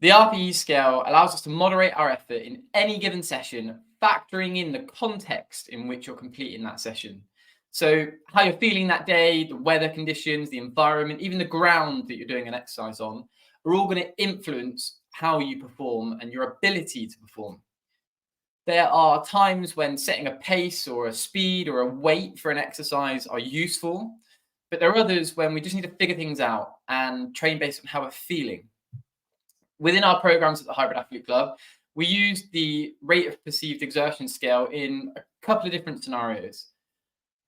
The RPE scale allows us to moderate our effort in any given session, factoring in the context in which you're completing that session. So how you're feeling that day, the weather conditions, the environment, even the ground that you're doing an exercise on, are all going to influence how you perform and your ability to perform. There are times when setting a pace or a speed or a weight for an exercise are useful, but there are others when we just need to figure things out and train based on how we're feeling. Within our programs at the Hybrid Athlete Club, we use the rate of perceived exertion scale in a couple of different scenarios.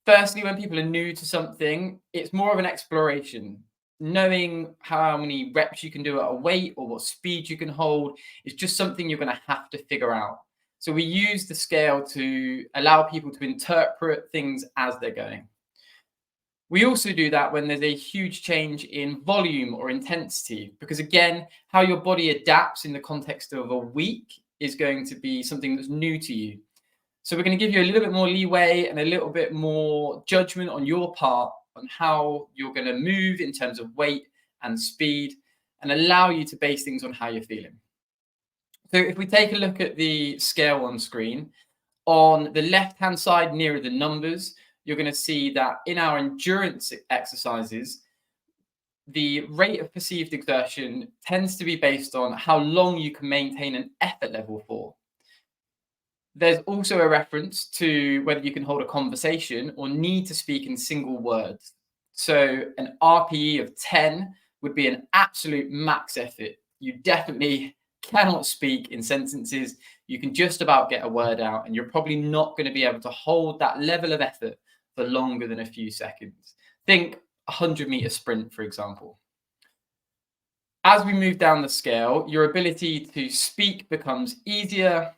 Firstly, when people are new to something, it's more of an exploration. Knowing how many reps you can do at a weight or what speed you can hold is just something you're going to have to figure out. So we use the scale to allow people to interpret things as they're going. We also do that when there's a huge change in volume or intensity, because again, how your body adapts in the context of a week is going to be something that's new to you. So we're going to give you a little bit more leeway and a little bit more judgment on your part on how you're going to move in terms of weight and speed, and allow you to base things on how you're feeling. So if we take a look at the scale on screen, on the left-hand side nearer the numbers, you're going to see that in our endurance exercises, the rate of perceived exertion tends to be based on how long you can maintain an effort level for. There's also a reference to whether you can hold a conversation or need to speak in single words. So an RPE of 10 would be an absolute max effort. You definitely cannot speak in sentences. You can just about get a word out, and you're probably not going to be able to hold that level of effort for longer than a few seconds. Think 100-meter sprint, for example. As we move down the scale, your ability to speak becomes easier,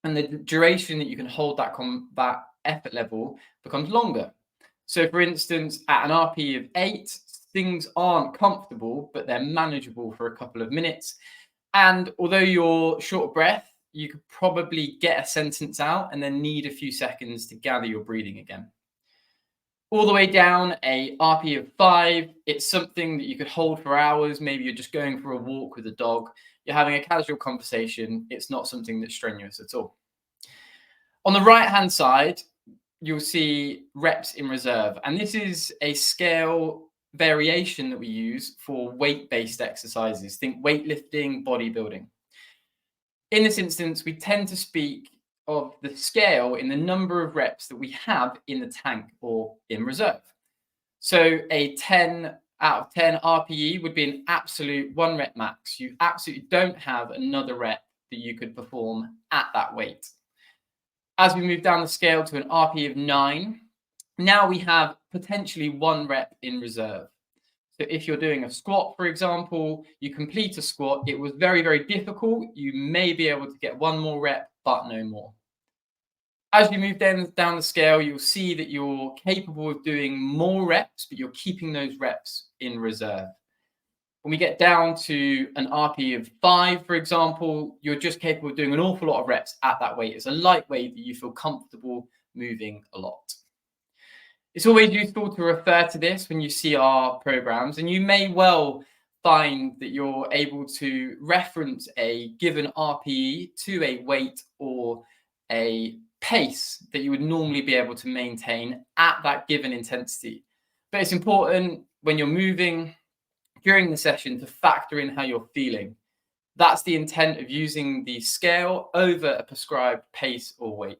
and the duration that you can hold that effort level becomes longer. So for instance, at an RPE of 8, things aren't comfortable, but they're manageable for a couple of minutes. And although you're short of breath, you could probably get a sentence out and then need a few seconds to gather your breathing again. All the way down, a RPE of 5, it's something that you could hold for hours. Maybe you're just going for a walk with a dog. You're having a casual conversation. It's not something that's strenuous at all. On the right-hand side, you'll see reps in reserve. And this is a scale variation that we use for weight-based exercises. Think weightlifting, bodybuilding. In this instance, we tend to speak of the scale in the number of reps that we have in the tank or in reserve. So a 10 out of 10 RPE would be an absolute 1 rep max. You absolutely don't have another rep that you could perform at that weight. As we move down the scale to an RPE of 9, now we have potentially 1 rep in reserve. So if you're doing a squat, for example, you complete a squat, it was very, very difficult. You may be able to get 1 more rep, but no more. As you move down the scale, you'll see that you're capable of doing more reps, but you're keeping those reps in reserve. When we get down to an RPE of 5, for example, you're just capable of doing an awful lot of reps at that weight. It's a light weight that you feel comfortable moving a lot. It's always useful to refer to this when you see our programs, and you may well find that you're able to reference a given RPE to a weight or a pace that you would normally be able to maintain at that given intensity. But it's important when you're moving during the session to factor in how you're feeling. That's the intent of using the scale over a prescribed pace or weight.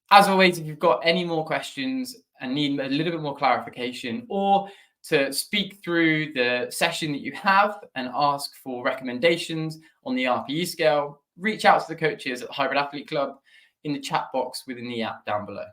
As always, if you've got any more questions and need a little bit more clarification, or to speak through the session that you have and ask for recommendations on the RPE scale, reach out to the coaches at the Hybrid Athlete Club in the chat box within the app down below.